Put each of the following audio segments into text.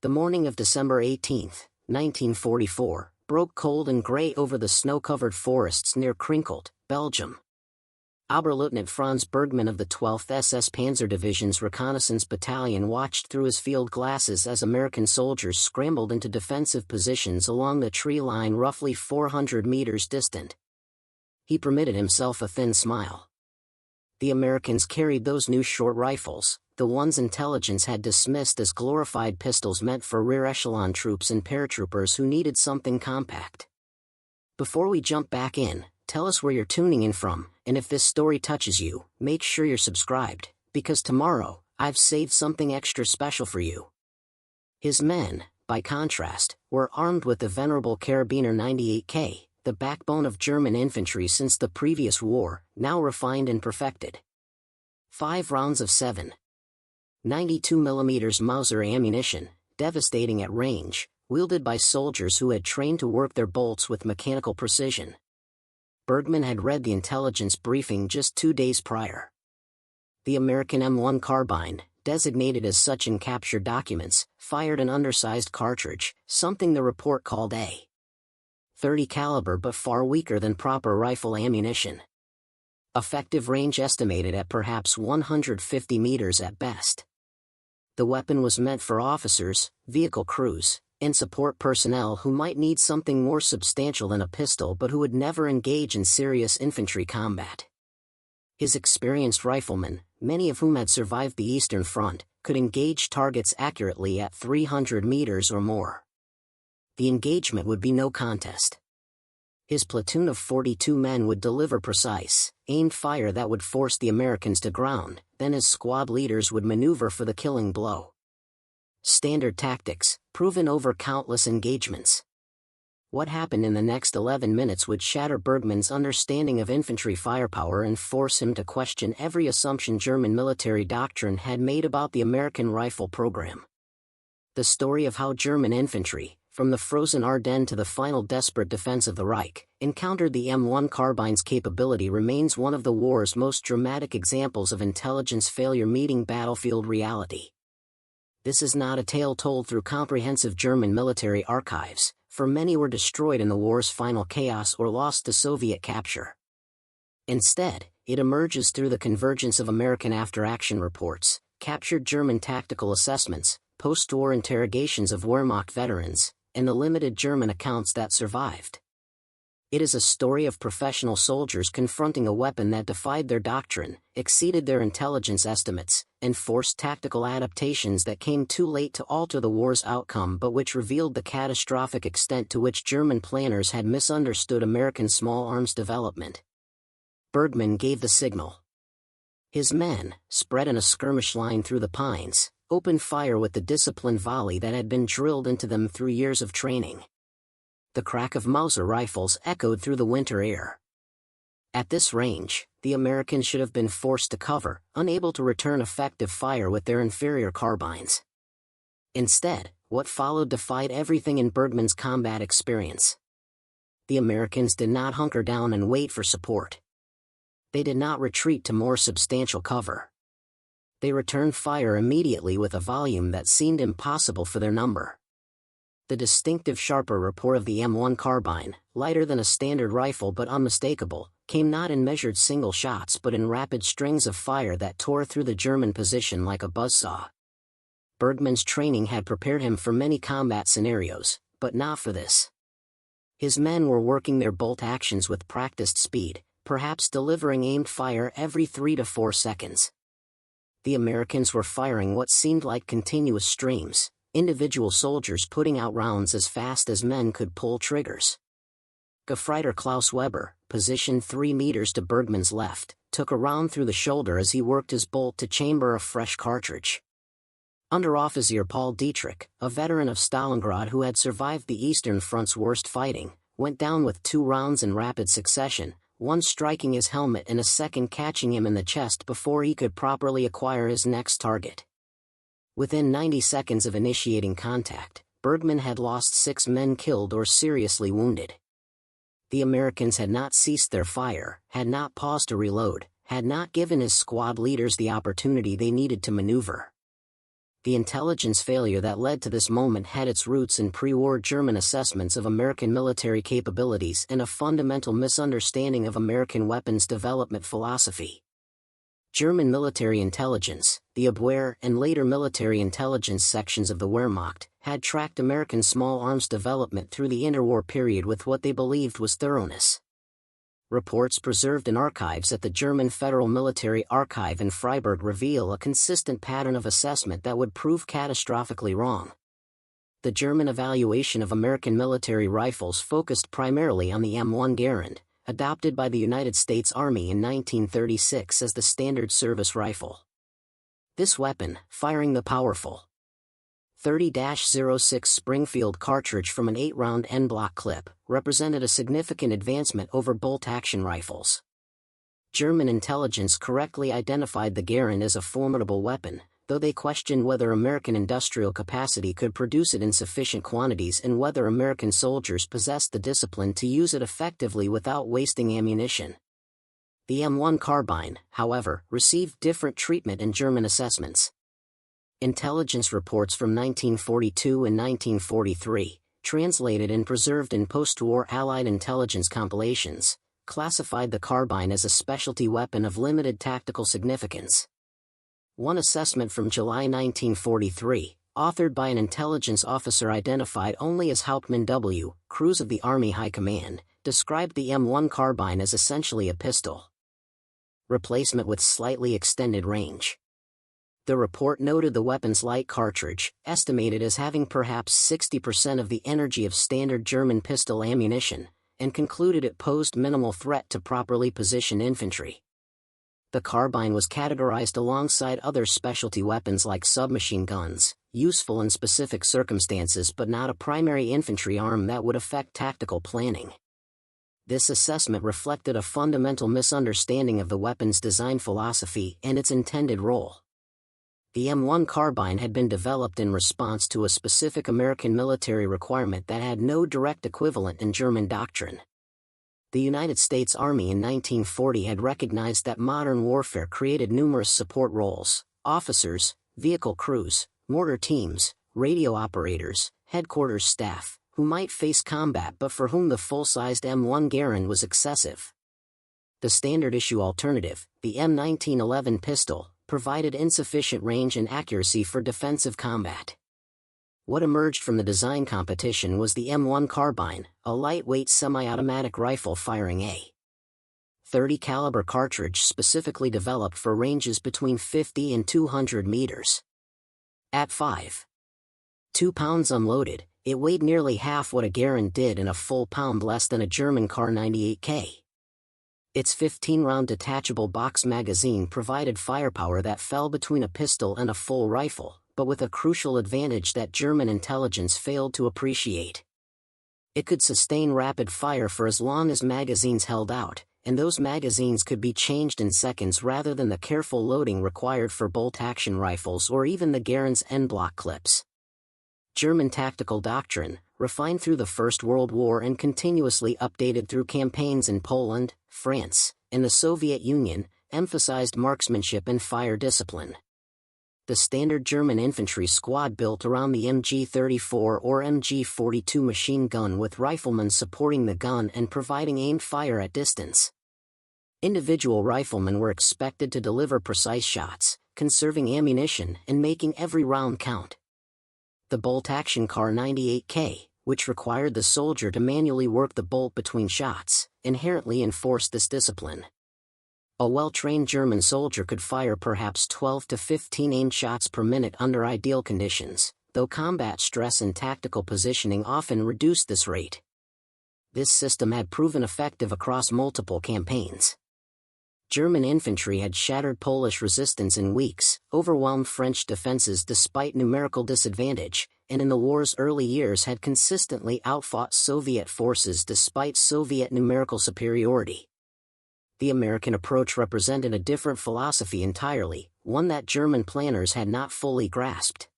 The morning of December 18, 1944, broke cold and gray over the snow-covered forests near Krinkelt, Belgium. Oberleutnant Franz Bergmann of the 12th SS Panzer Division's reconnaissance battalion watched through his field glasses as American soldiers scrambled into defensive positions along the tree line roughly 400 meters distant. He permitted himself a thin smile. The Americans carried those new short rifles, the ones intelligence had dismissed as glorified pistols meant for rear-echelon troops and paratroopers who needed something compact. Before we jump back in, tell us where you're tuning in from, and if this story touches you, make sure you're subscribed, because tomorrow, I've saved something extra special for you. His men, by contrast, were armed with the venerable Carabiner 98K, the backbone of German infantry since the previous war, now refined and perfected. 5 rounds of 7.92mm Mauser ammunition, devastating at range, wielded by soldiers who had trained to work their bolts with mechanical precision. Bergmann had read the intelligence briefing just 2 days prior. The American M1 Carbine, designated as such in captured documents, fired an undersized cartridge, something the report called a .30 caliber but far weaker than proper rifle ammunition. Effective range estimated at perhaps 150 meters at best. The weapon was meant for officers, vehicle crews, and support personnel who might need something more substantial than a pistol but who would never engage in serious infantry combat. His experienced riflemen, many of whom had survived the Eastern Front, could engage targets accurately at 300 meters or more. The engagement would be no contest. His platoon of 42 men would deliver precise, aimed fire that would force the Americans to ground, then his squad leaders would maneuver for the killing blow. Standard tactics, proven over countless engagements. What happened in the next 11 minutes would shatter Bergmann's understanding of infantry firepower and force him to question every assumption German military doctrine had made about the American rifle program. The story of how German infantry, from the frozen Ardennes to the final desperate defense of the Reich, encountered the M1 Carbine's capability remains one of the war's most dramatic examples of intelligence failure meeting battlefield reality. This is not a tale told through comprehensive German military archives, for many were destroyed in the war's final chaos or lost to Soviet capture. Instead, it emerges through the convergence of American after-action reports, captured German tactical assessments, post-war interrogations of Wehrmacht veterans, and the limited German accounts that survived. It is a story of professional soldiers confronting a weapon that defied their doctrine, exceeded their intelligence estimates, and forced tactical adaptations that came too late to alter the war's outcome but which revealed the catastrophic extent to which German planners had misunderstood American small arms development. Bergmann gave the signal. His men, spread in a skirmish line through the pines, opened fire with the disciplined volley that had been drilled into them through years of training. The crack of Mauser rifles echoed through the winter air. At this range, the Americans should have been forced to cover, unable to return effective fire with their inferior carbines. Instead, what followed defied everything in Bergmann's combat experience. The Americans did not hunker down and wait for support. They did not retreat to more substantial cover. They returned fire immediately with a volume that seemed impossible for their number. The distinctive sharper rapport of the M1 Carbine, lighter than a standard rifle but unmistakable, came not in measured single shots but in rapid strings of fire that tore through the German position like a buzzsaw. Bergmann's training had prepared him for many combat scenarios, but not for this. His men were working their bolt actions with practiced speed, perhaps delivering aimed fire every 3 to 4 seconds. The Americans were firing what seemed like continuous streams, individual soldiers putting out rounds as fast as men could pull triggers. Gefreiter Klaus Weber, positioned 3 meters to Bergmann's left, took a round through the shoulder as he worked his bolt to chamber a fresh cartridge. Underoffizier Paul Dietrich, a veteran of Stalingrad who had survived the Eastern Front's worst fighting, went down with 2 rounds in rapid succession, one striking his helmet and a second catching him in the chest before he could properly acquire his next target. Within 90 seconds of initiating contact, Bergmann had lost 6 men killed or seriously wounded. The Americans had not ceased their fire, had not paused to reload, had not given his squad leaders the opportunity they needed to maneuver. The intelligence failure that led to this moment had its roots in pre-war German assessments of American military capabilities and a fundamental misunderstanding of American weapons development philosophy. German military intelligence, the Abwehr and later military intelligence sections of the Wehrmacht, had tracked American small arms development through the interwar period with what they believed was thoroughness. Reports preserved in archives at the German Federal Military Archive in Freiburg reveal a consistent pattern of assessment that would prove catastrophically wrong. The German evaluation of American military rifles focused primarily on the M1 Garand, adopted by the United States Army in 1936 as the standard service rifle. This weapon, firing the powerful 30-06 Springfield cartridge from an 8-round N-block clip, represented a significant advancement over bolt-action rifles. German intelligence correctly identified the Garand as a formidable weapon, though they questioned whether American industrial capacity could produce it in sufficient quantities and whether American soldiers possessed the discipline to use it effectively without wasting ammunition. The M1 Carbine, however, received different treatment in German assessments. Intelligence reports from 1942 and 1943, translated and preserved in post-war Allied intelligence compilations, classified the carbine as a specialty weapon of limited tactical significance. One assessment from July 1943, authored by an intelligence officer identified only as Hauptmann W. Cruz of the Army High Command, described the M1 carbine as essentially a pistol replacement with slightly extended range. The report noted the weapon's light cartridge, estimated as having perhaps 60% of the energy of standard German pistol ammunition, and concluded it posed minimal threat to properly positioned infantry. The carbine was categorized alongside other specialty weapons like submachine guns, useful in specific circumstances but not a primary infantry arm that would affect tactical planning. This assessment reflected a fundamental misunderstanding of the weapon's design philosophy and its intended role. The M1 carbine had been developed in response to a specific American military requirement that had no direct equivalent in German doctrine. The United States Army in 1940 had recognized that modern warfare created numerous support roles: officers, vehicle crews, mortar teams, radio operators, headquarters staff, who might face combat but for whom the full-sized M1 Garand was excessive. The standard issue alternative, the M1911 pistol, provided insufficient range and accuracy for defensive combat. What emerged from the design competition was the M1 Carbine, a lightweight semi-automatic rifle firing a .30 caliber cartridge specifically developed for ranges between 50 and 200 meters. At 5.2 pounds unloaded, it weighed nearly half what a Garand did and a full pound less than a German Kar 98K. Its 15-round detachable box magazine provided firepower that fell between a pistol and a full rifle, but with a crucial advantage that German intelligence failed to appreciate. It could sustain rapid fire for as long as magazines held out, and those magazines could be changed in seconds rather than the careful loading required for bolt-action rifles or even the Garand's N-block clips. German tactical doctrine, refined through the First World War and continuously updated through campaigns in Poland, France, and the Soviet Union, emphasized marksmanship and fire discipline. The standard German infantry squad built around the MG-34 or MG-42 machine gun with riflemen supporting the gun and providing aimed fire at distance. Individual riflemen were expected to deliver precise shots, conserving ammunition and making every round count. The bolt-action Kar 98K, which required the soldier to manually work the bolt between shots, inherently enforced this discipline. A well-trained German soldier could fire perhaps 12 to 15 aimed shots per minute under ideal conditions, though combat stress and tactical positioning often reduced this rate. This system had proven effective across multiple campaigns. German infantry had shattered Polish resistance in weeks, overwhelmed French defenses despite numerical disadvantage, and in the war's early years had consistently outfought Soviet forces despite Soviet numerical superiority. The American approach represented a different philosophy entirely, one that German planners had not fully grasped.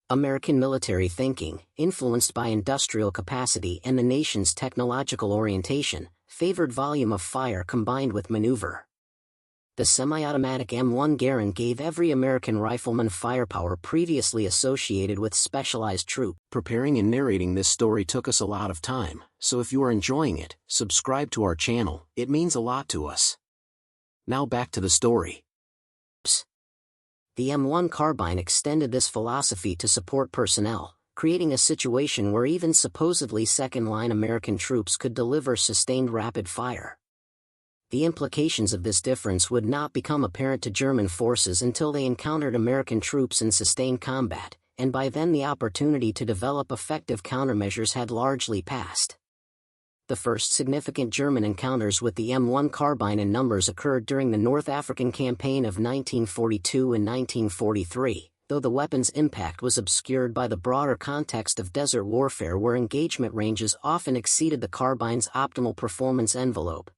American military thinking, influenced by industrial capacity and the nation's technological orientation, favored volume of fire combined with maneuver. The semi-automatic M1 Garand gave every American rifleman firepower previously associated with specialized troop. Preparing and narrating this story took us a lot of time, so if you are enjoying it, subscribe to our channel, it means a lot to us. Now back to the story. The M1 Carbine extended this philosophy to support personnel, creating a situation where even supposedly second-line American troops could deliver sustained rapid fire. The implications of this difference would not become apparent to German forces until they encountered American troops in sustained combat, and by then the opportunity to develop effective countermeasures had largely passed. The first significant German encounters with the M1 Carbine in numbers occurred during the North African Campaign of 1942 and 1943, though the weapon's impact was obscured by the broader context of desert warfare where engagement ranges often exceeded the carbine's optimal performance envelope.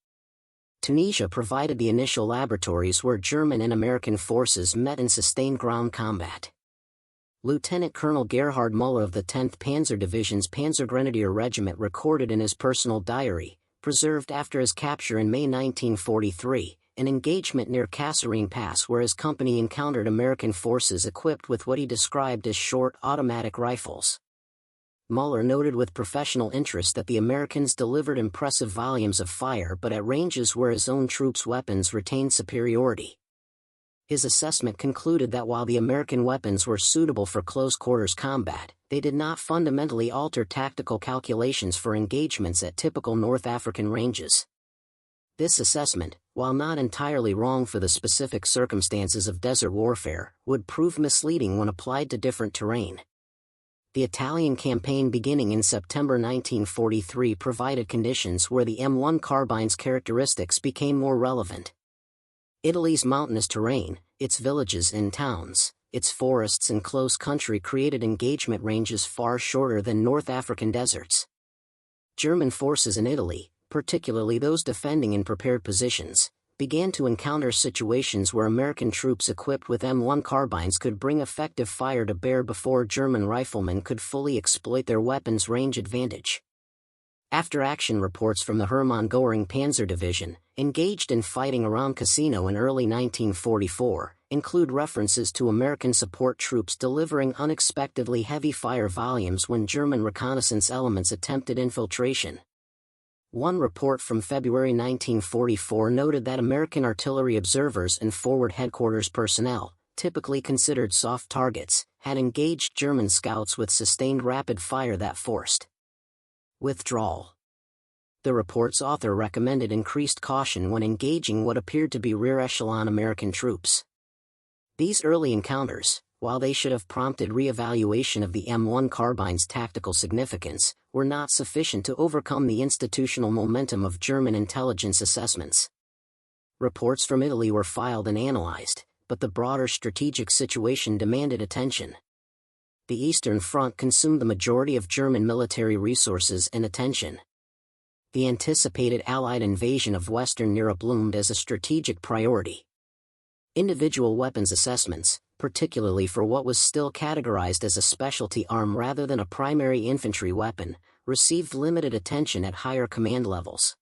Tunisia provided the initial laboratories where German and American forces met in sustained ground combat. Lieutenant Colonel Gerhard Müller of the 10th Panzer Division's Panzergrenadier Regiment recorded in his personal diary, preserved after his capture in May 1943, an engagement near Kasserine Pass where his company encountered American forces equipped with what he described as short automatic rifles. Müller noted with professional interest that the Americans delivered impressive volumes of fire but at ranges where his own troops' weapons retained superiority. His assessment concluded that while the American weapons were suitable for close-quarters combat, they did not fundamentally alter tactical calculations for engagements at typical North African ranges. This assessment, while not entirely wrong for the specific circumstances of desert warfare, would prove misleading when applied to different terrain. The Italian campaign beginning in September 1943 provided conditions where the M1 Carbine's characteristics became more relevant. Italy's mountainous terrain, its villages and towns, its forests and close country created engagement ranges far shorter than North African deserts. German forces in Italy, particularly those defending in prepared positions, began to encounter situations where American troops equipped with M1 carbines could bring effective fire to bear before German riflemen could fully exploit their weapons' range advantage. After-action reports from the Hermann Göring Panzer Division, engaged in fighting around Cassino in early 1944, include references to American support troops delivering unexpectedly heavy fire volumes when German reconnaissance elements attempted infiltration. One report from February 1944 noted that American artillery observers and forward headquarters personnel, typically considered soft targets, had engaged German scouts with sustained rapid fire that forced withdrawal. The report's author recommended increased caution when engaging what appeared to be rear-echelon American troops. These early encounters, while they should have prompted re-evaluation of the M1 Carbine's tactical significance, were not sufficient to overcome the institutional momentum of German intelligence assessments. Reports from Italy were filed and analyzed, but the broader strategic situation demanded attention. The Eastern Front consumed the majority of German military resources and attention. The anticipated Allied invasion of Western Europe loomed as a strategic priority. Individual weapons assessments, particularly for what was still categorized as a specialty arm rather than a primary infantry weapon, received limited attention at higher command levels.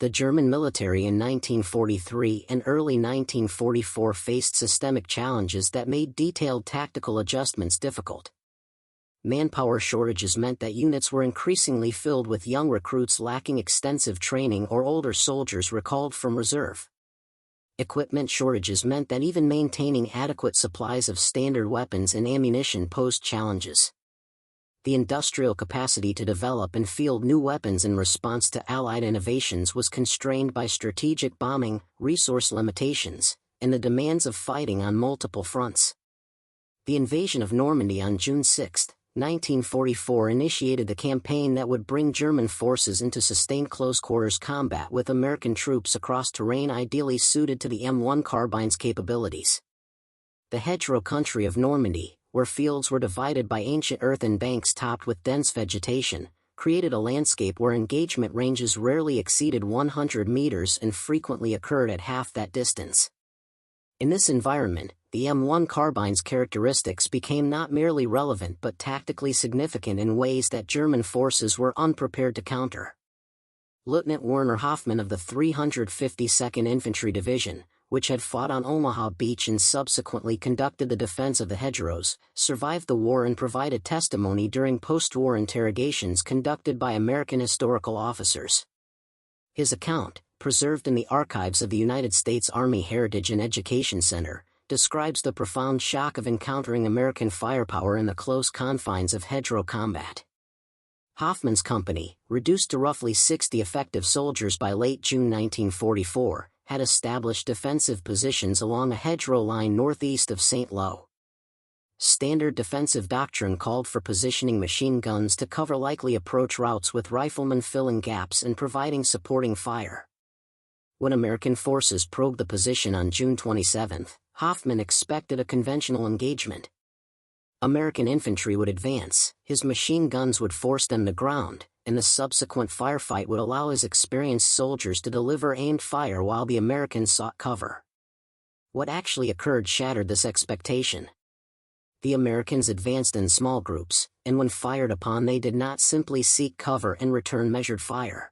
The German military in 1943 and early 1944 faced systemic challenges that made detailed tactical adjustments difficult. Manpower shortages meant that units were increasingly filled with young recruits lacking extensive training or older soldiers recalled from reserve. Equipment shortages meant that even maintaining adequate supplies of standard weapons and ammunition posed challenges. The industrial capacity to develop and field new weapons in response to Allied innovations was constrained by strategic bombing, resource limitations, and the demands of fighting on multiple fronts. The invasion of Normandy on June 6, 1944 initiated the campaign that would bring German forces into sustained close-quarters combat with American troops across terrain ideally suited to the M1 Carbine's capabilities. The hedgerow country of Normandy, where fields were divided by ancient earthen banks topped with dense vegetation, created a landscape where engagement ranges rarely exceeded 100 meters and frequently occurred at half that distance. In this environment, the M1 Carbine's characteristics became not merely relevant but tactically significant in ways that German forces were unprepared to counter. Lieutenant Werner Hoffmann of the 352nd Infantry Division, which had fought on Omaha Beach and subsequently conducted the defense of the hedgerows, survived the war and provided testimony during post-war interrogations conducted by American historical officers. His account, preserved in the archives of the United States Army Heritage and Education Center, describes the profound shock of encountering American firepower in the close confines of hedgerow combat. Hoffman's company, reduced to roughly 60 effective soldiers by late June 1944, had established defensive positions along a hedgerow line northeast of St. Lo. Standard defensive doctrine called for positioning machine guns to cover likely approach routes with riflemen filling gaps and providing supporting fire. When American forces probed the position on June 27, Hoffman expected a conventional engagement. American infantry would advance, his machine guns would force them to ground, and the subsequent firefight would allow his experienced soldiers to deliver aimed fire while the Americans sought cover. What actually occurred shattered this expectation. The Americans advanced in small groups, and when fired upon they did not simply seek cover and return measured fire.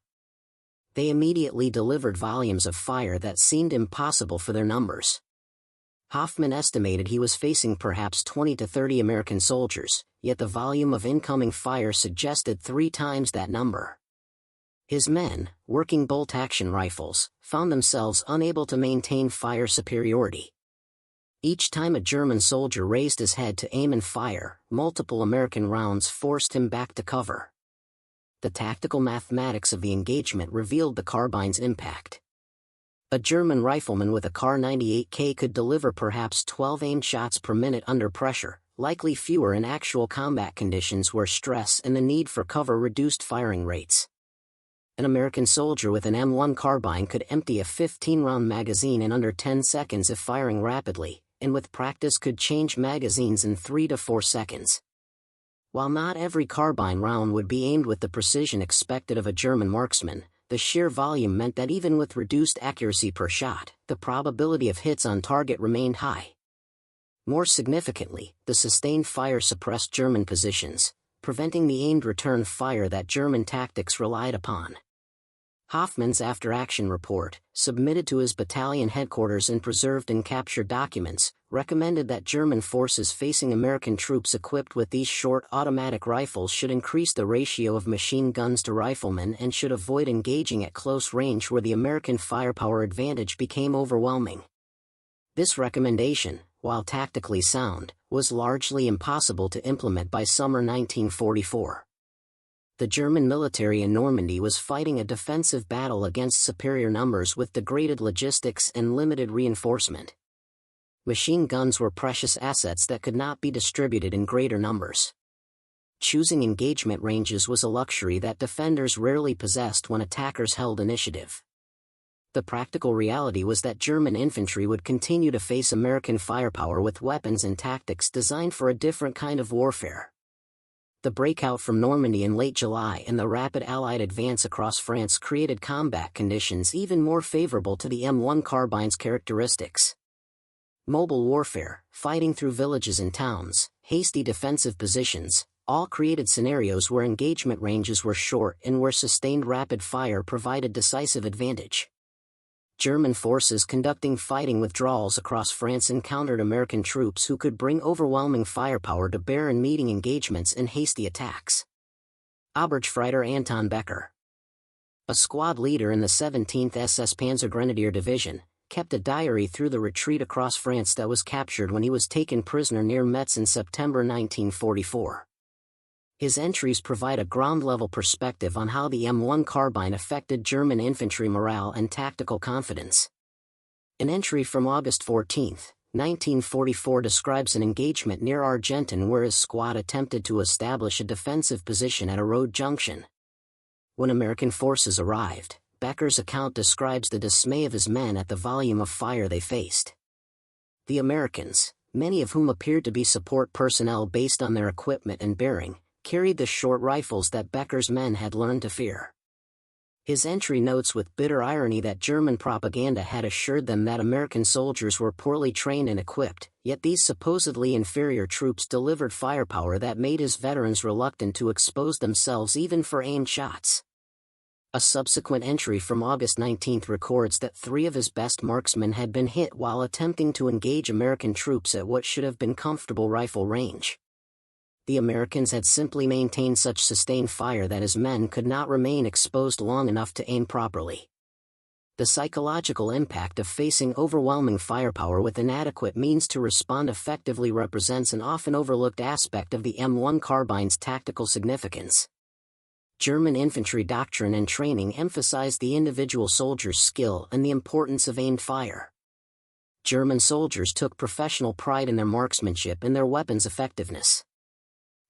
They immediately delivered volumes of fire that seemed impossible for their numbers. Hoffman estimated he was facing perhaps 20 to 30 American soldiers, yet the volume of incoming fire suggested 3 times that number. His men, working bolt-action rifles, found themselves unable to maintain fire superiority. Each time a German soldier raised his head to aim and fire, multiple American rounds forced him back to cover. The tactical mathematics of the engagement revealed the carbine's impact. A German rifleman with a Kar 98K could deliver perhaps 12 aimed shots per minute under pressure, likely fewer in actual combat conditions where stress and the need for cover reduced firing rates. An American soldier with an M1 carbine could empty a 15-round magazine in under 10 seconds if firing rapidly, and with practice could change magazines in 3 to 4 seconds. While not every carbine round would be aimed with the precision expected of a German marksman, the sheer volume meant that even with reduced accuracy per shot, the probability of hits on target remained high. More significantly, the sustained fire suppressed German positions, preventing the aimed return fire that German tactics relied upon. Hoffman's after-action report, submitted to his battalion headquarters and preserved in captured documents, recommended that German forces facing American troops equipped with these short automatic rifles should increase the ratio of machine guns to riflemen and should avoid engaging at close range where the American firepower advantage became overwhelming. This recommendation, while tactically sound, was largely impossible to implement by summer 1944. The German military in Normandy was fighting a defensive battle against superior numbers with degraded logistics and limited reinforcement. Machine guns were precious assets that could not be distributed in greater numbers. Choosing engagement ranges was a luxury that defenders rarely possessed when attackers held initiative. The practical reality was that German infantry would continue to face American firepower with weapons and tactics designed for a different kind of warfare. The breakout from Normandy in late July and the rapid Allied advance across France created combat conditions even more favorable to the M1 Carbine's characteristics. Mobile warfare, fighting through villages and towns, hasty defensive positions, all created scenarios where engagement ranges were short and where sustained rapid fire provided decisive advantage. German forces conducting fighting withdrawals across France encountered American troops who could bring overwhelming firepower to bear in meeting engagements and hasty attacks. Oberleutnant Anton Becker, a squad leader in the 17th SS Panzer Division, kept a diary through the retreat across France that was captured when he was taken prisoner near Metz in September 1944. His entries provide a ground-level perspective on how the M1 carbine affected German infantry morale and tactical confidence. An entry from August 14, 1944 describes an engagement near Argenton where his squad attempted to establish a defensive position at a road junction. When American forces arrived, Becker's account describes the dismay of his men at the volume of fire they faced. The Americans, many of whom appeared to be support personnel based on their equipment and bearing, carried the short rifles that Becker's men had learned to fear. His entry notes with bitter irony that German propaganda had assured them that American soldiers were poorly trained and equipped, yet these supposedly inferior troops delivered firepower that made his veterans reluctant to expose themselves even for aimed shots. A subsequent entry from August 19 records that 3 of his best marksmen had been hit while attempting to engage American troops at what should have been comfortable rifle range. The Americans had simply maintained such sustained fire that his men could not remain exposed long enough to aim properly. The psychological impact of facing overwhelming firepower with inadequate means to respond effectively represents an often overlooked aspect of the M1 Carbine's tactical significance. German infantry doctrine and training emphasized the individual soldier's skill and the importance of aimed fire. German soldiers took professional pride in their marksmanship and their weapons' effectiveness.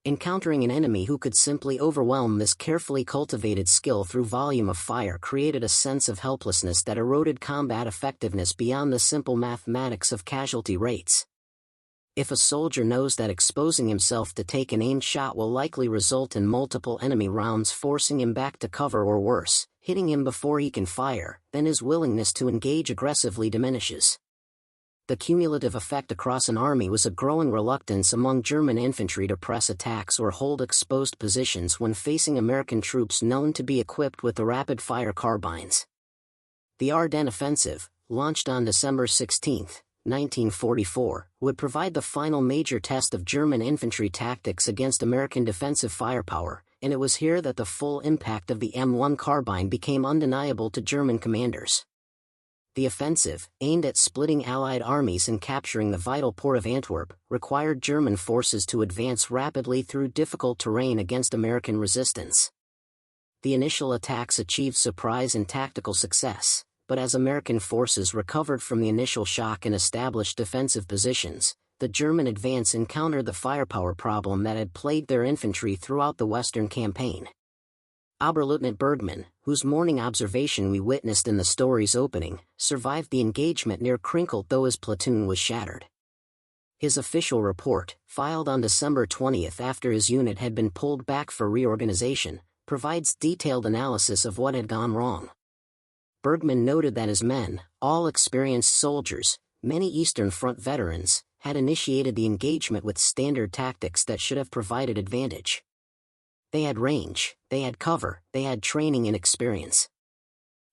Encountering an enemy who could simply overwhelm this carefully cultivated skill through volume of fire created a sense of helplessness that eroded combat effectiveness beyond the simple mathematics of casualty rates. If a soldier knows that exposing himself to take an aimed shot will likely result in multiple enemy rounds forcing him back to cover or worse, hitting him before he can fire, then his willingness to engage aggressively diminishes. The cumulative effect across an army was a growing reluctance among German infantry to press attacks or hold exposed positions when facing American troops known to be equipped with the rapid-fire carbines. The Ardennes Offensive, launched on December 16, 1944, would provide the final major test of German infantry tactics against American defensive firepower, and it was here that the full impact of the M1 Carbine became undeniable to German commanders. The offensive, aimed at splitting Allied armies and capturing the vital port of Antwerp, required German forces to advance rapidly through difficult terrain against American resistance. The initial attacks achieved surprise and tactical success, but as American forces recovered from the initial shock and established defensive positions, the German advance encountered the firepower problem that had plagued their infantry throughout the Western campaign. Oberleutnant Bergmann, whose morning observation we witnessed in the story's opening, survived the engagement near Krinkelt though his platoon was shattered. His official report, filed on December 20 after his unit had been pulled back for reorganization, provides detailed analysis of what had gone wrong. Bergmann noted that his men, all experienced soldiers, many Eastern Front veterans, had initiated the engagement with standard tactics that should have provided advantage. They had range, they had cover, they had training and experience.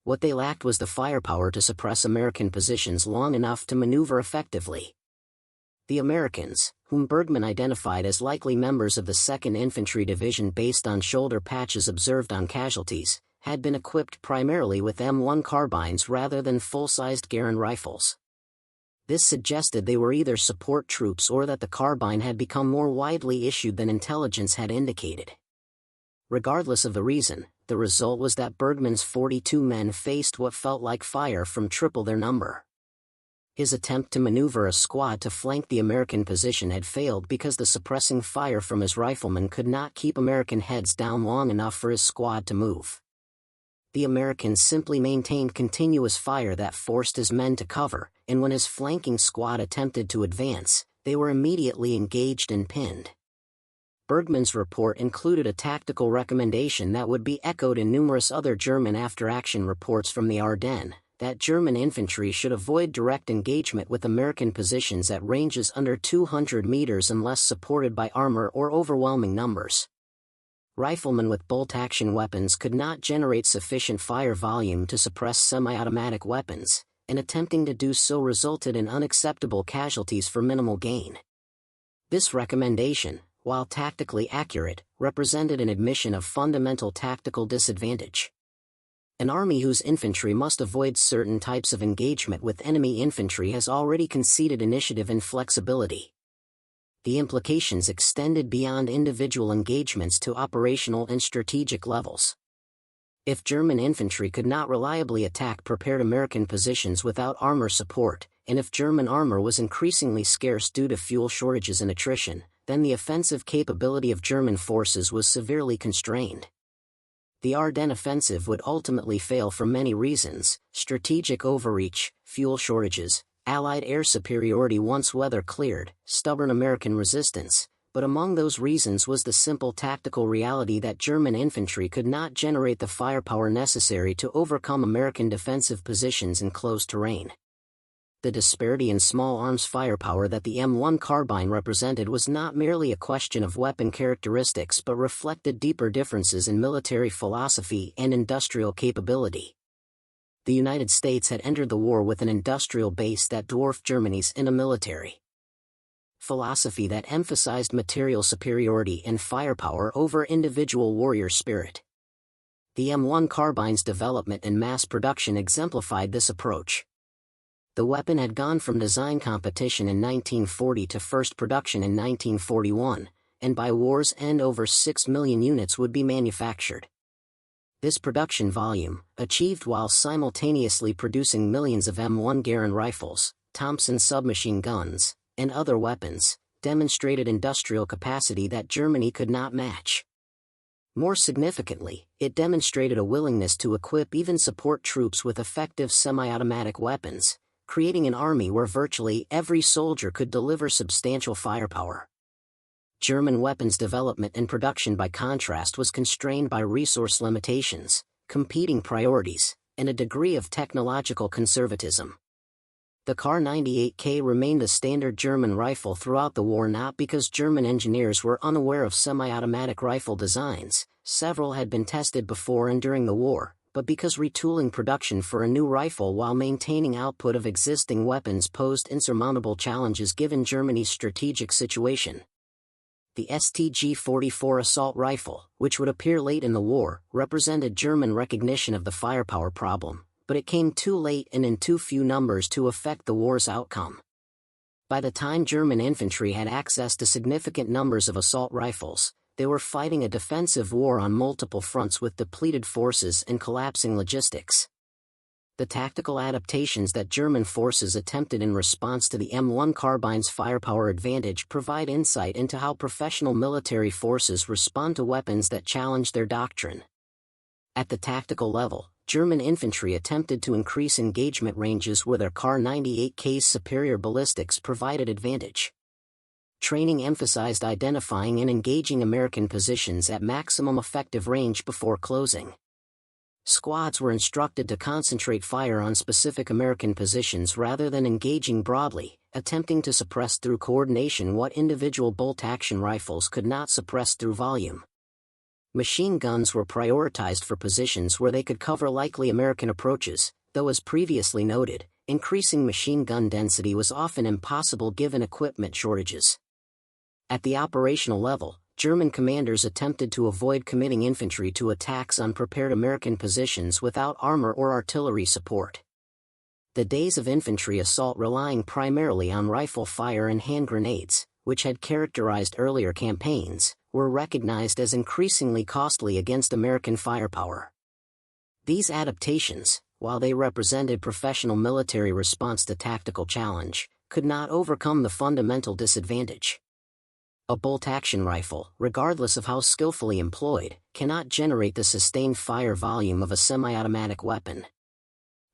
What they lacked was the firepower to suppress American positions long enough to maneuver effectively. The Americans, whom Bergmann identified as likely members of the 2nd Infantry Division based on shoulder patches observed on casualties, had been equipped primarily with M1 carbines rather than full-sized Garand rifles. This suggested they were either support troops or that the carbine had become more widely issued than intelligence had indicated. Regardless of the reason, the result was that Bergmann's 42 men faced what felt like fire from triple their number. His attempt to maneuver a squad to flank the American position had failed because the suppressing fire from his riflemen could not keep American heads down long enough for his squad to move. The Americans simply maintained continuous fire that forced his men to cover, and when his flanking squad attempted to advance, they were immediately engaged and pinned. Bergmann's report included a tactical recommendation that would be echoed in numerous other German after-action reports from the Ardennes, that German infantry should avoid direct engagement with American positions at ranges under 200 meters unless supported by armor or overwhelming numbers. Riflemen with bolt-action weapons could not generate sufficient fire volume to suppress semi-automatic weapons, and attempting to do so resulted in unacceptable casualties for minimal gain. This recommendation, while tactically accurate, represented an admission of fundamental tactical disadvantage. An army whose infantry must avoid certain types of engagement with enemy infantry has already conceded initiative and flexibility. The implications extended beyond individual engagements to operational and strategic levels. If German infantry could not reliably attack prepared American positions without armor support, and if German armor was increasingly scarce due to fuel shortages and attrition, then the offensive capability of German forces was severely constrained. The Ardennes offensive would ultimately fail for many reasons: strategic overreach, fuel shortages, Allied air superiority once weather cleared, stubborn American resistance, but among those reasons was the simple tactical reality that German infantry could not generate the firepower necessary to overcome American defensive positions in closed terrain. The disparity in small arms firepower that the M1 carbine represented was not merely a question of weapon characteristics but reflected deeper differences in military philosophy and industrial capability. The United States had entered the war with an industrial base that dwarfed Germany's in a military philosophy that emphasized material superiority and firepower over individual warrior spirit. The M1 carbine's development and mass production exemplified this approach. The weapon had gone from design competition in 1940 to first production in 1941, and by war's end over 6 million units would be manufactured. This production volume, achieved while simultaneously producing millions of M1 Garand rifles, Thompson submachine guns, and other weapons, demonstrated industrial capacity that Germany could not match. More significantly, it demonstrated a willingness to equip even support troops with effective semi-automatic weapons, creating an army where virtually every soldier could deliver substantial firepower. German weapons development and production, by contrast, was constrained by resource limitations, competing priorities, and a degree of technological conservatism. The Kar-98K remained the standard German rifle throughout the war, not because German engineers were unaware of semi-automatic rifle designs, several had been tested before and during the war, but because retooling production for a new rifle while maintaining output of existing weapons posed insurmountable challenges given Germany's strategic situation. The STG-44 assault rifle, which would appear late in the war, represented German recognition of the firepower problem, but it came too late and in too few numbers to affect the war's outcome. By the time German infantry had access to significant numbers of assault rifles, they were fighting a defensive war on multiple fronts with depleted forces and collapsing logistics. The tactical adaptations that German forces attempted in response to the M1 carbine's firepower advantage provide insight into how professional military forces respond to weapons that challenge their doctrine. At the tactical level, German infantry attempted to increase engagement ranges where their Kar-98K's superior ballistics provided advantage. Training emphasized identifying and engaging American positions at maximum effective range before closing. Squads were instructed to concentrate fire on specific American positions rather than engaging broadly, attempting to suppress through coordination what individual bolt-action rifles could not suppress through volume. Machine guns were prioritized for positions where they could cover likely American approaches, though as previously noted, increasing machine gun density was often impossible given equipment shortages. At the operational level, German commanders attempted to avoid committing infantry to attacks on prepared American positions without armor or artillery support. The days of infantry assault relying primarily on rifle fire and hand grenades, which had characterized earlier campaigns, were recognized as increasingly costly against American firepower. These adaptations, while they represented professional military response to tactical challenge, could not overcome the fundamental disadvantage. A bolt-action rifle, regardless of how skillfully employed, cannot generate the sustained fire volume of a semi-automatic weapon.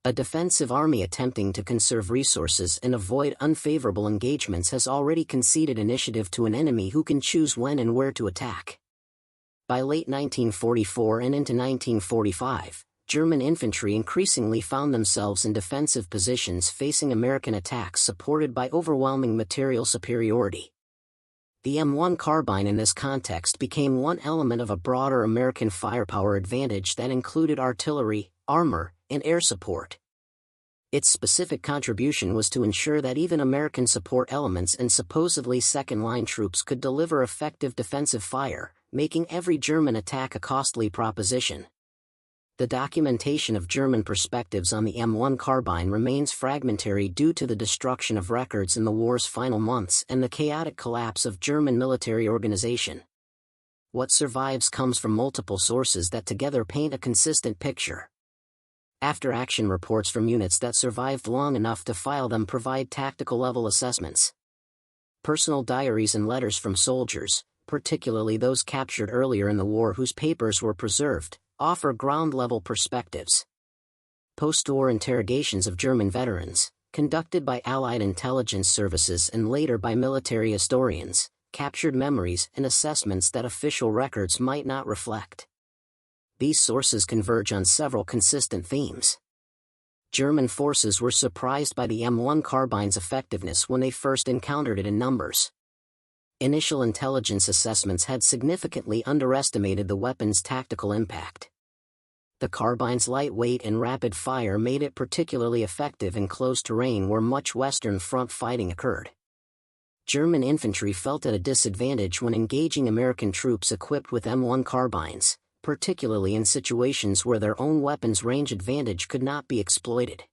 A defensive army attempting to conserve resources and avoid unfavorable engagements has already conceded initiative to an enemy who can choose when and where to attack. By late 1944 and into 1945, German infantry increasingly found themselves in defensive positions facing American attacks supported by overwhelming material superiority. The M1 carbine in this context became one element of a broader American firepower advantage that included artillery, armor, and air support. Its specific contribution was to ensure that even American support elements and supposedly second-line troops could deliver effective defensive fire, making every German attack a costly proposition. The documentation of German perspectives on the M1 carbine remains fragmentary due to the destruction of records in the war's final months and the chaotic collapse of German military organization. What survives comes from multiple sources that together paint a consistent picture. After-action reports from units that survived long enough to file them provide tactical-level assessments. Personal diaries and letters from soldiers, particularly those captured earlier in the war whose papers were preserved, offer ground-level perspectives. Post-war interrogations of German veterans, conducted by Allied intelligence services and later by military historians, captured memories and assessments that official records might not reflect. These sources converge on several consistent themes. German forces were surprised by the M1 Carbine's effectiveness when they first encountered it in numbers. Initial intelligence assessments had significantly underestimated the weapon's tactical impact. The carbine's light weight and rapid fire made it particularly effective in close terrain where much Western Front fighting occurred. German infantry felt at a disadvantage when engaging American troops equipped with M1 carbines, particularly in situations where their own weapons' range advantage could not be exploited.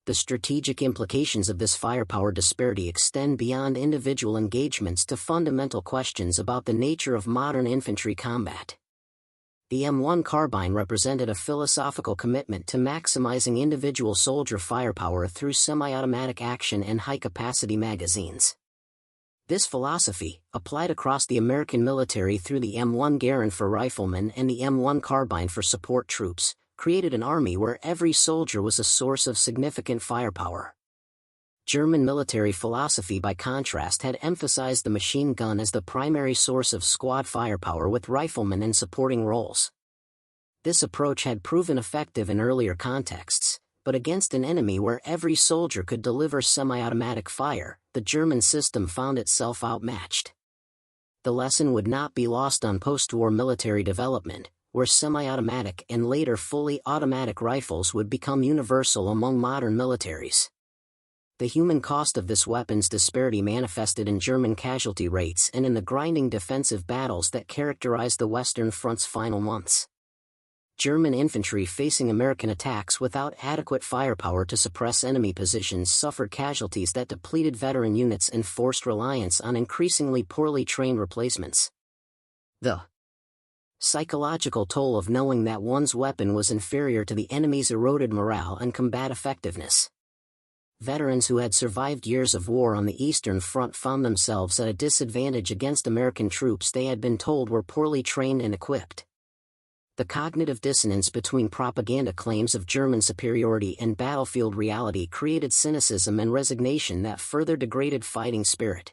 The strategic implications of this firepower disparity extend beyond individual engagements to fundamental questions about the nature of modern infantry combat. The M1 carbine represented a philosophical commitment to maximizing individual soldier firepower through semi-automatic action and high-capacity magazines. This philosophy, applied across the American military through the M1 Garand for riflemen and the M1 carbine for support troops, created an army where every soldier was a source of significant firepower. German military philosophy, by contrast, had emphasized the machine gun as the primary source of squad firepower with riflemen in supporting roles. This approach had proven effective in earlier contexts, but against an enemy where every soldier could deliver semi-automatic fire, the German system found itself outmatched. The lesson would not be lost on post-war military development, where semi-automatic and later fully automatic rifles would become universal among modern militaries. The human cost of this weapons disparity manifested in German casualty rates and in the grinding defensive battles that characterized the Western Front's final months. German infantry facing American attacks without adequate firepower to suppress enemy positions suffered casualties that depleted veteran units and forced reliance on increasingly poorly trained replacements. The psychological toll of knowing that one's weapon was inferior to the enemy's eroded morale and combat effectiveness. Veterans who had survived years of war on the Eastern Front found themselves at a disadvantage against American troops they had been told were poorly trained and equipped. The cognitive dissonance between propaganda claims of German superiority and battlefield reality created cynicism and resignation that further degraded fighting spirit.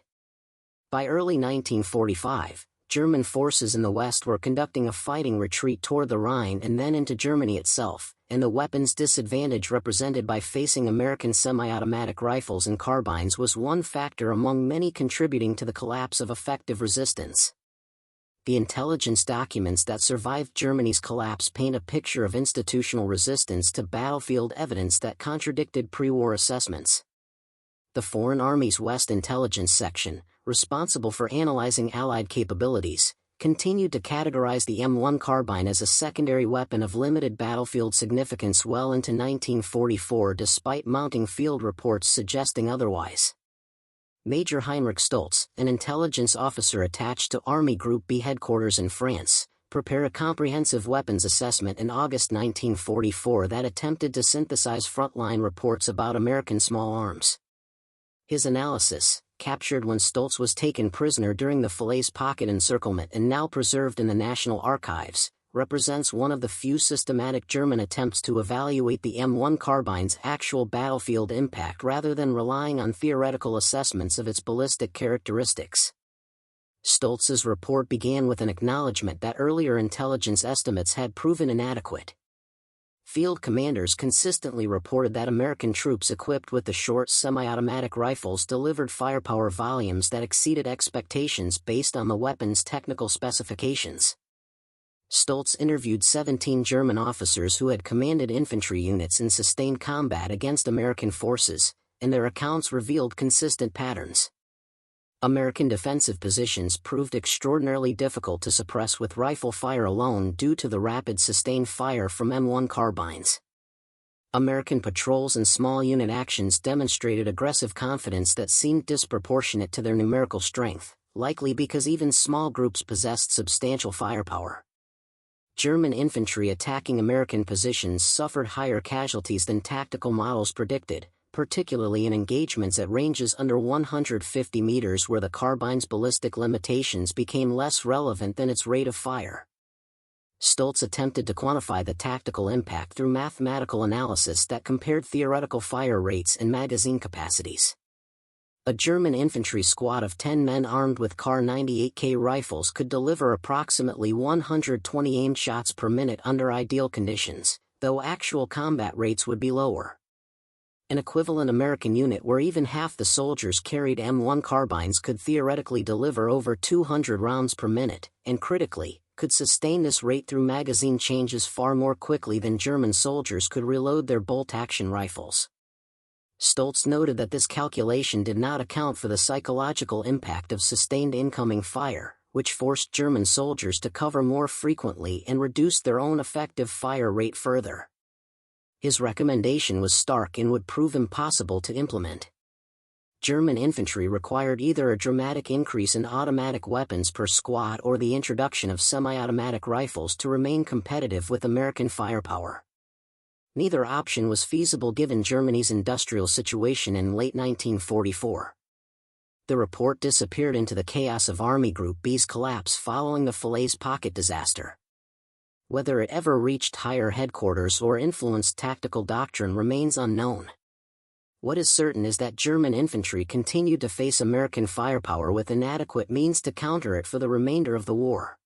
By early 1945, German forces in the West were conducting a fighting retreat toward the Rhine and then into Germany itself, and the weapons disadvantage represented by facing American semi-automatic rifles and carbines was one factor among many contributing to the collapse of effective resistance. The intelligence documents that survived Germany's collapse paint a picture of institutional resistance to battlefield evidence that contradicted pre-war assessments. The Foreign Armies West Intelligence Section, responsible for analyzing Allied capabilities, continued to categorize the M1 carbine as a secondary weapon of limited battlefield significance well into 1944 despite mounting field reports suggesting otherwise. Major Heinrich Stoltz, an intelligence officer attached to Army Group B headquarters in France, prepared a comprehensive weapons assessment in August 1944 that attempted to synthesize frontline reports about American small arms. His analysis, captured when Stoltz was taken prisoner during the Falaise Pocket encirclement and now preserved in the National Archives, represents one of the few systematic German attempts to evaluate the M1 carbine's actual battlefield impact rather than relying on theoretical assessments of its ballistic characteristics. Stoltz's report began with an acknowledgement that earlier intelligence estimates had proven inadequate. Field commanders consistently reported that American troops equipped with the short semi-automatic rifles delivered firepower volumes that exceeded expectations based on the weapon's technical specifications. Stoltz interviewed 17 German officers who had commanded infantry units in sustained combat against American forces, and their accounts revealed consistent patterns. American defensive positions proved extraordinarily difficult to suppress with rifle fire alone due to the rapid sustained fire from M1 carbines. American patrols and small unit actions demonstrated aggressive confidence that seemed disproportionate to their numerical strength, likely because even small groups possessed substantial firepower. German infantry attacking American positions suffered higher casualties than tactical models predicted, particularly in engagements at ranges under 150 meters where the carbine's ballistic limitations became less relevant than its rate of fire. Stoltz attempted to quantify the tactical impact through mathematical analysis that compared theoretical fire rates and magazine capacities. A German infantry squad of 10 men armed with Kar 98K rifles could deliver approximately 120 aimed shots per minute under ideal conditions, though actual combat rates would be lower. An equivalent American unit where even half the soldiers carried M1 carbines could theoretically deliver over 200 rounds per minute, and critically, could sustain this rate through magazine changes far more quickly than German soldiers could reload their bolt-action rifles. Stoltz noted that this calculation did not account for the psychological impact of sustained incoming fire, which forced German soldiers to cover more frequently and reduced their own effective fire rate further. His recommendation was stark and would prove impossible to implement. German infantry required either a dramatic increase in automatic weapons per squad or the introduction of semi-automatic rifles to remain competitive with American firepower. Neither option was feasible given Germany's industrial situation in late 1944. The report disappeared into the chaos of Army Group B's collapse following the Falaise Pocket disaster. Whether it ever reached higher headquarters or influenced tactical doctrine remains unknown. What is certain is that German infantry continued to face American firepower with inadequate means to counter it for the remainder of the war.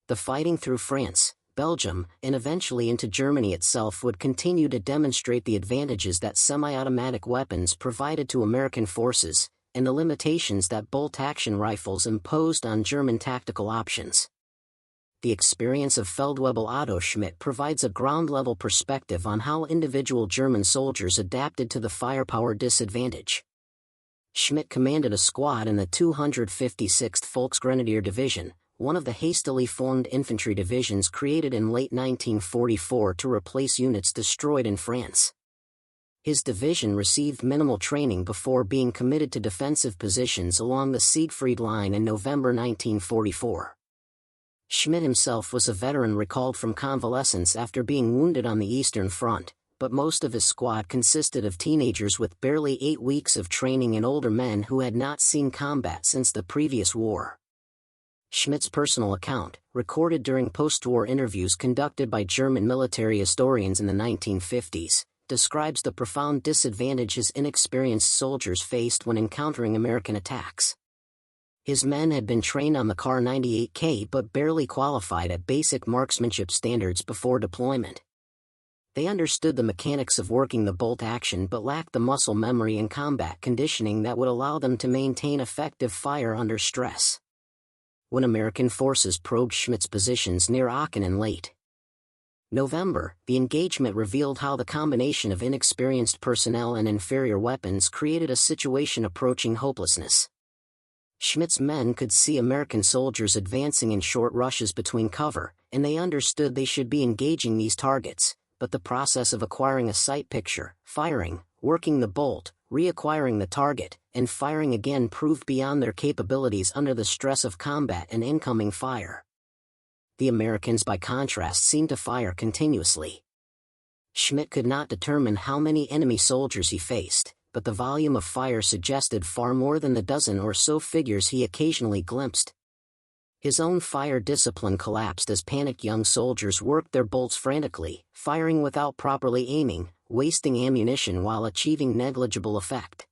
The fighting through France, Belgium, and eventually into Germany itself would continue to demonstrate the advantages that semi-automatic weapons provided to American forces, and the limitations that bolt-action rifles imposed on German tactical options. The experience of Feldwebel Otto Schmidt provides a ground-level perspective on how individual German soldiers adapted to the firepower disadvantage. Schmidt commanded a squad in the 256th Volksgrenadier Division, one of the hastily formed infantry divisions created in late 1944 to replace units destroyed in France. His division received minimal training before being committed to defensive positions along the Siegfried Line in November 1944. Schmidt himself was a veteran recalled from convalescence after being wounded on the Eastern Front, but most of his squad consisted of teenagers with barely 8 weeks of training and older men who had not seen combat since the previous war. Schmidt's personal account, recorded during post-war interviews conducted by German military historians in the 1950s, describes the profound disadvantage his inexperienced soldiers faced when encountering American attacks. His men had been trained on the Kar 98K but barely qualified at basic marksmanship standards before deployment. They understood the mechanics of working the bolt action but lacked the muscle memory and combat conditioning that would allow them to maintain effective fire under stress. When American forces probed Schmidt's positions near Aachen in late November, the engagement revealed how the combination of inexperienced personnel and inferior weapons created a situation approaching hopelessness. Schmidt's men could see American soldiers advancing in short rushes between cover, and they understood they should be engaging these targets, but the process of acquiring a sight picture, firing, working the bolt, reacquiring the target, and firing again proved beyond their capabilities under the stress of combat and incoming fire. The Americans by contrast seemed to fire continuously. Schmidt could not determine how many enemy soldiers he faced, but the volume of fire suggested far more than the dozen or so figures he occasionally glimpsed. His own fire discipline collapsed as panicked young soldiers worked their bolts frantically, firing without properly aiming, wasting ammunition while achieving negligible effect.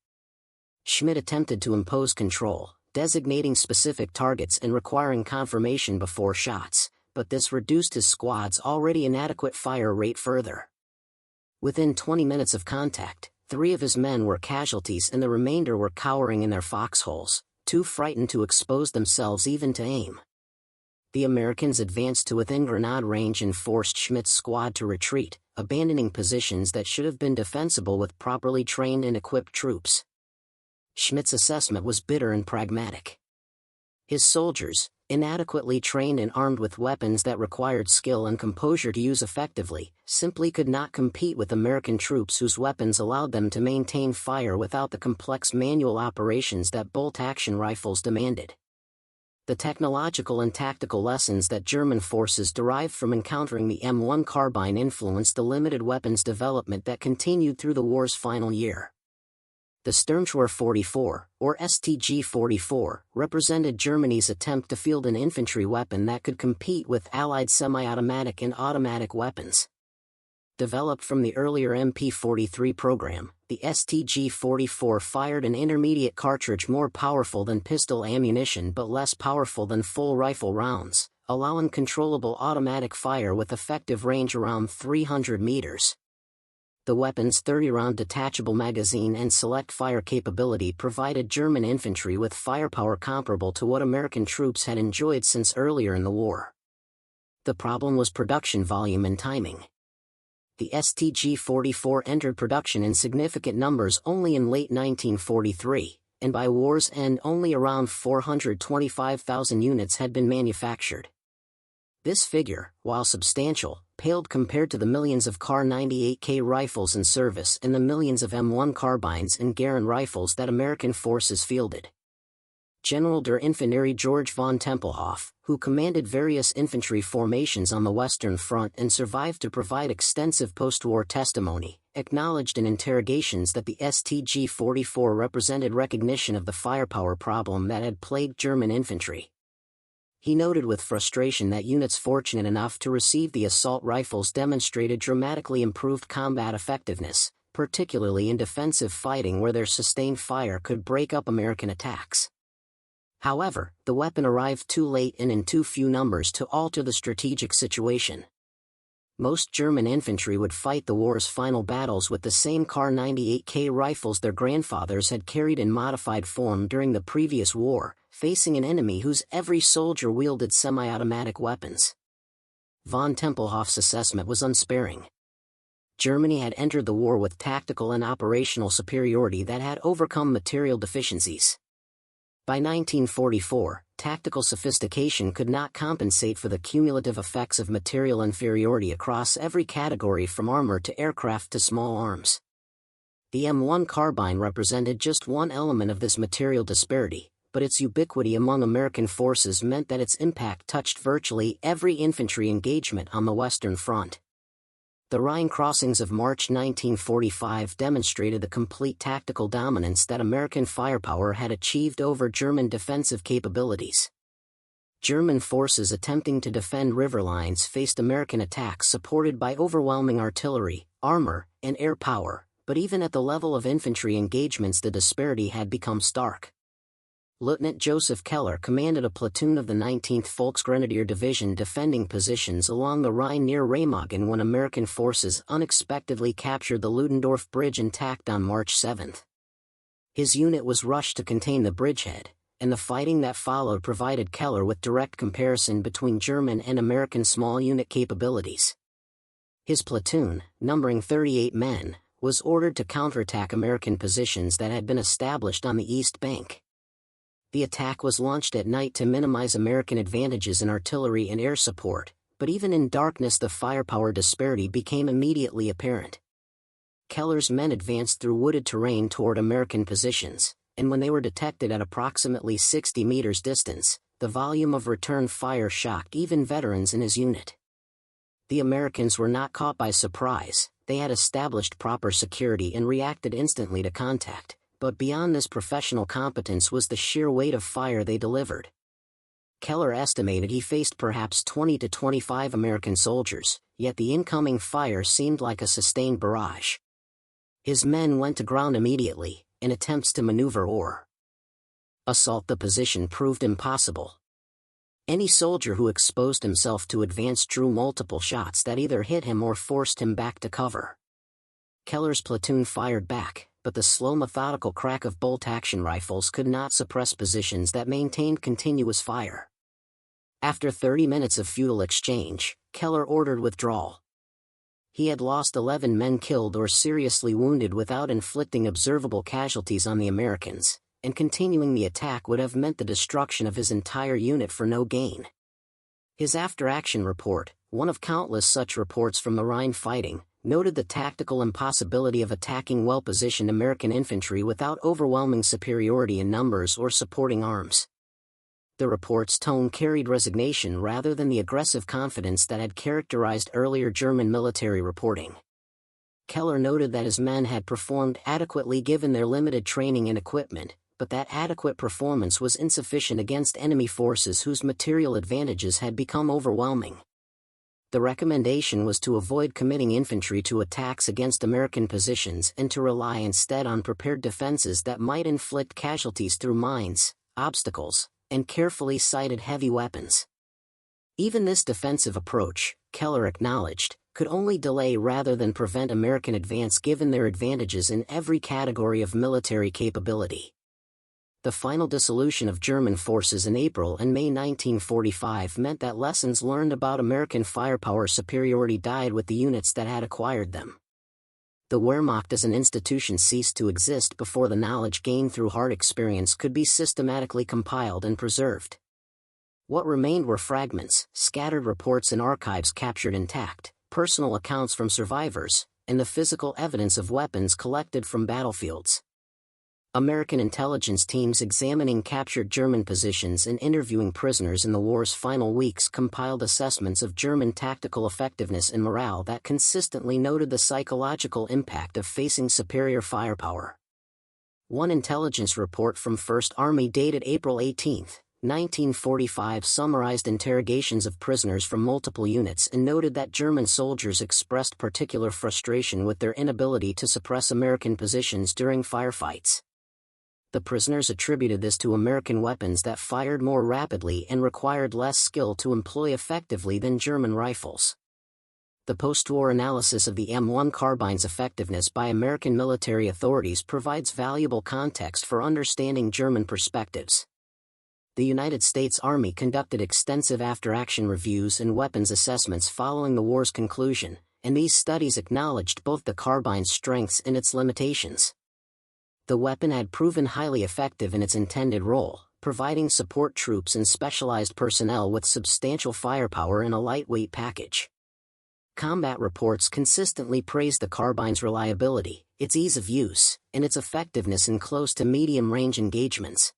Schmidt attempted to impose control, designating specific targets and requiring confirmation before shots, but this reduced his squad's already inadequate fire rate further. Within 20 minutes of contact, 3 of his men were casualties and the remainder were cowering in their foxholes, too frightened to expose themselves even to aim. The Americans advanced to within grenade range and forced Schmidt's squad to retreat, abandoning positions that should have been defensible with properly trained and equipped troops. Schmidt's assessment was bitter and pragmatic. His soldiers, inadequately trained and armed with weapons that required skill and composure to use effectively, simply could not compete with American troops whose weapons allowed them to maintain fire without the complex manual operations that bolt-action rifles demanded. The technological and tactical lessons that German forces derived from encountering the M1 Carbine influenced the limited weapons development that continued through the war's final year. The Sturmgewehr 44, or STG-44, represented Germany's attempt to field an infantry weapon that could compete with Allied semi-automatic and automatic weapons. Developed from the earlier MP-43 program, the STG-44 fired an intermediate cartridge more powerful than pistol ammunition but less powerful than full rifle rounds, allowing controllable automatic fire with effective range around 300 meters. The weapon's 30-round detachable magazine and select fire capability provided German infantry with firepower comparable to what American troops had enjoyed since earlier in the war. The problem was production volume and timing. The STG-44 entered production in significant numbers only in late 1943, and by war's end only around 425,000 units had been manufactured. This figure, while substantial, paled compared to the millions of Kar 98K rifles in service and the millions of M1 carbines and Garand rifles that American forces fielded. General der Infanterie George von Tempelhof, who commanded various infantry formations on the Western Front and survived to provide extensive post-war testimony, acknowledged in interrogations that the STG-44 represented recognition of the firepower problem that had plagued German infantry. He noted with frustration that units fortunate enough to receive the assault rifles demonstrated dramatically improved combat effectiveness, particularly in defensive fighting where their sustained fire could break up American attacks. However, the weapon arrived too late and in too few numbers to alter the strategic situation. Most German infantry would fight the war's final battles with the same Kar 98K rifles their grandfathers had carried in modified form during the previous war, facing an enemy whose every soldier wielded semi-automatic weapons. Von Tempelhof's assessment was unsparing. Germany had entered the war with tactical and operational superiority that had overcome material deficiencies. By 1944, tactical sophistication could not compensate for the cumulative effects of material inferiority across every category from armor to aircraft to small arms. The M1 Carbine represented just one element of this material disparity, but its ubiquity among American forces meant that its impact touched virtually every infantry engagement on the Western Front. The Rhine crossings of March 1945 demonstrated the complete tactical dominance that American firepower had achieved over German defensive capabilities. German forces attempting to defend river lines faced American attacks supported by overwhelming artillery, armor, and air power, but even at the level of infantry engagements the disparity had become stark. Lieutenant Joseph Keller commanded a platoon of the 19th Volksgrenadier Division defending positions along the Rhine near Remagen when American forces unexpectedly captured the Ludendorff Bridge intact on March 7. His unit was rushed to contain the bridgehead, and the fighting that followed provided Keller with direct comparison between German and American small unit capabilities. His platoon, numbering 38 men, was ordered to counterattack American positions that had been established on the east bank. The attack was launched at night to minimize American advantages in artillery and air support, but even in darkness the firepower disparity became immediately apparent. Keller's men advanced through wooded terrain toward American positions, and when they were detected at approximately 60 meters distance, the volume of return fire shocked even veterans in his unit. The Americans were not caught by surprise, they had established proper security and reacted instantly to contact. But beyond this professional competence was the sheer weight of fire they delivered. Keller estimated he faced perhaps 20 to 25 American soldiers, yet the incoming fire seemed like a sustained barrage. His men went to ground immediately, and attempts to maneuver or assault the position proved impossible. Any soldier who exposed himself to advance drew multiple shots that either hit him or forced him back to cover. Keller's platoon fired back, but the slow methodical crack of bolt-action rifles could not suppress positions that maintained continuous fire. After 30 minutes of futile exchange, Keller ordered withdrawal. He had lost 11 men killed or seriously wounded without inflicting observable casualties on the Americans, and continuing the attack would have meant the destruction of his entire unit for no gain. His after-action report, one of countless such reports from the Rhine fighting, noted the tactical impossibility of attacking well-positioned American infantry without overwhelming superiority in numbers or supporting arms. The report's tone carried resignation rather than the aggressive confidence that had characterized earlier German military reporting. Keller noted that his men had performed adequately given their limited training and equipment, but that adequate performance was insufficient against enemy forces whose material advantages had become overwhelming. The recommendation was to avoid committing infantry to attacks against American positions and to rely instead on prepared defenses that might inflict casualties through mines, obstacles, and carefully sighted heavy weapons. Even this defensive approach, Keller acknowledged, could only delay rather than prevent American advance given their advantages in every category of military capability. The final dissolution of German forces in April and May 1945 meant that lessons learned about American firepower superiority died with the units that had acquired them. The Wehrmacht as an institution ceased to exist before the knowledge gained through hard experience could be systematically compiled and preserved. What remained were fragments, scattered reports and archives captured intact, personal accounts from survivors, and the physical evidence of weapons collected from battlefields. American intelligence teams examining captured German positions and interviewing prisoners in the war's final weeks compiled assessments of German tactical effectiveness and morale that consistently noted the psychological impact of facing superior firepower. One intelligence report from 1st Army dated April 18, 1945 summarized interrogations of prisoners from multiple units and noted that German soldiers expressed particular frustration with their inability to suppress American positions during firefights. The prisoners attributed this to American weapons that fired more rapidly and required less skill to employ effectively than German rifles. The post-war analysis of the M1 Carbine's effectiveness by American military authorities provides valuable context for understanding German perspectives. The United States Army conducted extensive after-action reviews and weapons assessments following the war's conclusion, and these studies acknowledged both the carbine's strengths and its limitations. The weapon had proven highly effective in its intended role, providing support troops and specialized personnel with substantial firepower in a lightweight package. Combat reports consistently praised the carbine's reliability, its ease of use, and its effectiveness in close to medium-range engagements.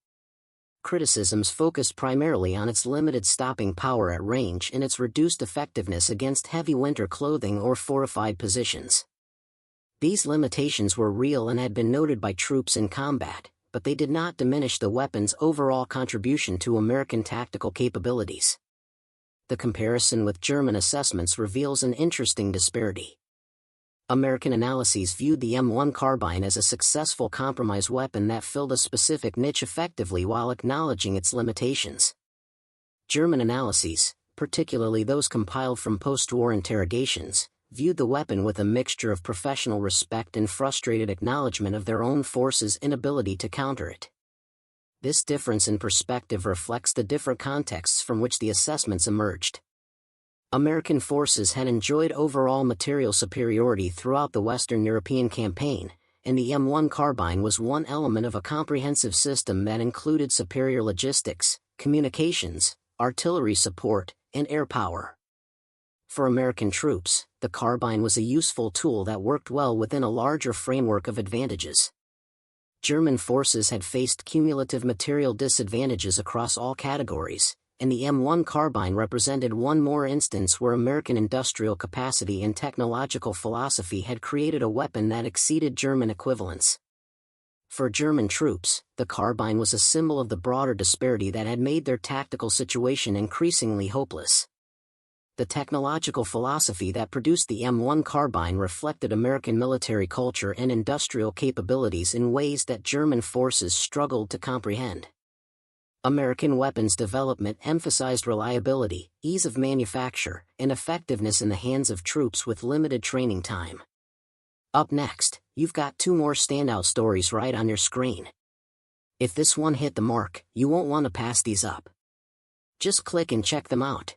Criticisms focused primarily on its limited stopping power at range and its reduced effectiveness against heavy winter clothing or fortified positions. These limitations were real and had been noted by troops in combat, but they did not diminish the weapon's overall contribution to American tactical capabilities. The comparison with German assessments reveals an interesting disparity. American analyses viewed the M1 carbine as a successful compromise weapon that filled a specific niche effectively while acknowledging its limitations. German analyses, particularly those compiled from post-war interrogations, viewed the weapon with a mixture of professional respect and frustrated acknowledgement of their own forces' inability to counter it. This difference in perspective reflects the different contexts from which the assessments emerged. American forces had enjoyed overall material superiority throughout the Western European campaign, and the M1 carbine was one element of a comprehensive system that included superior logistics, communications, artillery support, and air power. For American troops, the carbine was a useful tool that worked well within a larger framework of advantages. German forces had faced cumulative material disadvantages across all categories, and the M1 carbine represented one more instance where American industrial capacity and technological philosophy had created a weapon that exceeded German equivalents. For German troops, the carbine was a symbol of the broader disparity that had made their tactical situation increasingly hopeless. The technological philosophy that produced the M1 carbine reflected American military culture and industrial capabilities in ways that German forces struggled to comprehend. American weapons development emphasized reliability, ease of manufacture, and effectiveness in the hands of troops with limited training time. Up next, you've got two more standout stories right on your screen. If this one hit the mark, you won't want to pass these up. Just click and check them out.